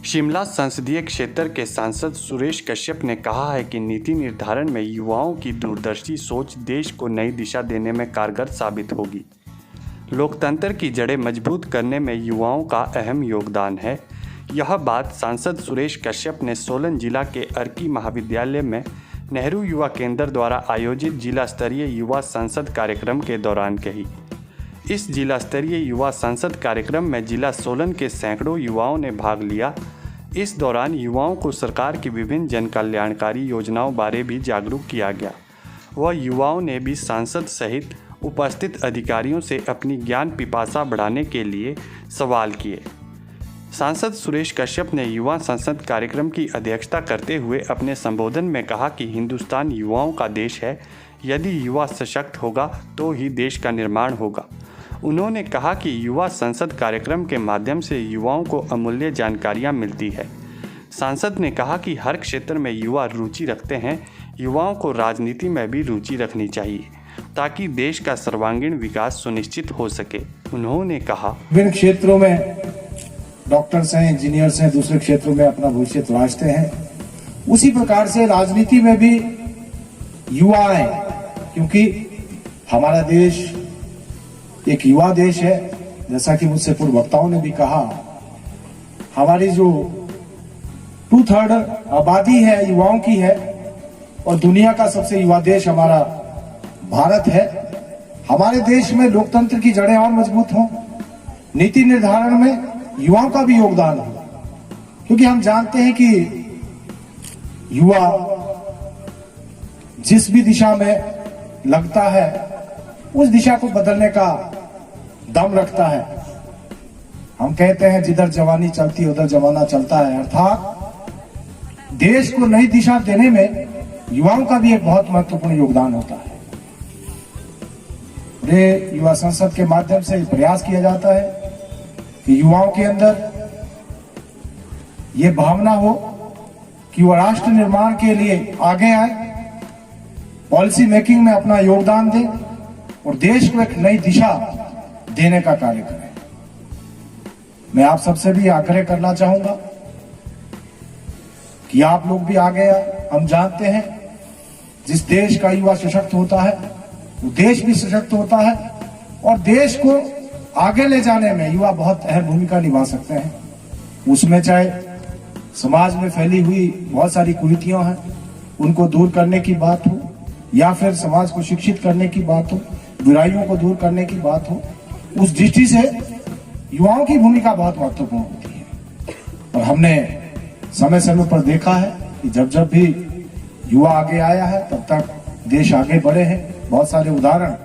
शिमला संसदीय क्षेत्र के सांसद सुरेश कश्यप ने कहा है कि नीति निर्धारण में युवाओं की दूरदर्शी सोच देश को नई दिशा देने में कारगर साबित होगी। लोकतंत्र की जड़ें मजबूत करने में युवाओं का अहम योगदान है। यह बात सांसद सुरेश कश्यप ने सोलन जिला के अर्की महाविद्यालय में नेहरू युवा केंद्र द्वारा आयोजित जिला स्तरीय युवा संसद कार्यक्रम के दौरान कही। इस जिला स्तरीय युवा संसद कार्यक्रम में जिला सोलन के सैकड़ों युवाओं ने भाग लिया। इस दौरान युवाओं को सरकार की विभिन्न जन कल्याणकारी योजनाओं बारे भी जागरूक किया गया। वह युवाओं ने भी सांसद सहित उपस्थित अधिकारियों से अपनी ज्ञान पिपासा बढ़ाने के लिए सवाल किए। सांसद सुरेश कश्यप ने युवा संसद कार्यक्रम की अध्यक्षता करते हुए अपने संबोधन में कहा कि हिंदुस्तान युवाओं का देश है। यदि युवा सशक्त होगा तो ही देश का निर्माण होगा। उन्होंने कहा कि युवा संसद कार्यक्रम के माध्यम से युवाओं को अमूल्य जानकारियां मिलती है। सांसद ने कहा कि हर क्षेत्र में युवा रुचि रखते हैं। युवाओं को राजनीति में भी रुचि रखनी चाहिए ताकि देश का सर्वांगीण विकास सुनिश्चित हो सके। उन्होंने कहा, विभिन्न क्षेत्रों में डॉक्टर्स हैं, इंजीनियर्स हैं, दूसरे क्षेत्रों में अपना भविष्य तलाशते हैं। उसी प्रकार से राजनीति में भी युवा है, क्योंकि हमारा देश एक युवा देश है। जैसा कि मुझसे पूर्व वक्ताओं ने भी कहा, हमारी जो 2/3 आबादी है युवाओं की है और दुनिया का सबसे युवा देश हमारा भारत है। हमारे देश में लोकतंत्र की जड़ें और मजबूत हों, नीति निर्धारण में युवाओं का भी योगदान हो, क्योंकि हम जानते हैं कि युवा जिस भी दिशा में लगता है उस दिशा को बदलने का दम रखता है। हम कहते हैं जिधर जवानी चलती उधर जमाना चलता है, अर्थात देश को नई दिशा देने में युवाओं का भी एक बहुत महत्वपूर्ण योगदान होता है। ये युवा संसद के माध्यम से प्रयास किया जाता है कि युवाओं के अंदर ये भावना हो कि वो राष्ट्र निर्माण के लिए आगे आए, पॉलिसी मेकिंग में अपना योगदान दें और देश को एक नई दिशा देने का कार्य करें। मैं आप सबसे भी आग्रह करना चाहूंगा कि आप लोग भी आगे आए। हम जानते हैं जिस देश का युवा सशक्त होता है वो देश भी सशक्त होता है और देश को आगे ले जाने में युवा बहुत अहम भूमिका निभा सकते हैं। उसमें चाहे समाज में फैली हुई बहुत सारी कुरीतियां हैं उनको दूर करने की बात हो, या फिर समाज को शिक्षित करने की बात हो, बुराइयों को दूर करने की बात हो, उस दृष्टि से युवाओं की भूमिका बहुत महत्वपूर्ण होती है। और हमने समय समय पर देखा है कि जब जब भी युवा आगे आया है तब तक देश आगे बढ़े हैं। बहुत सारे उदाहरण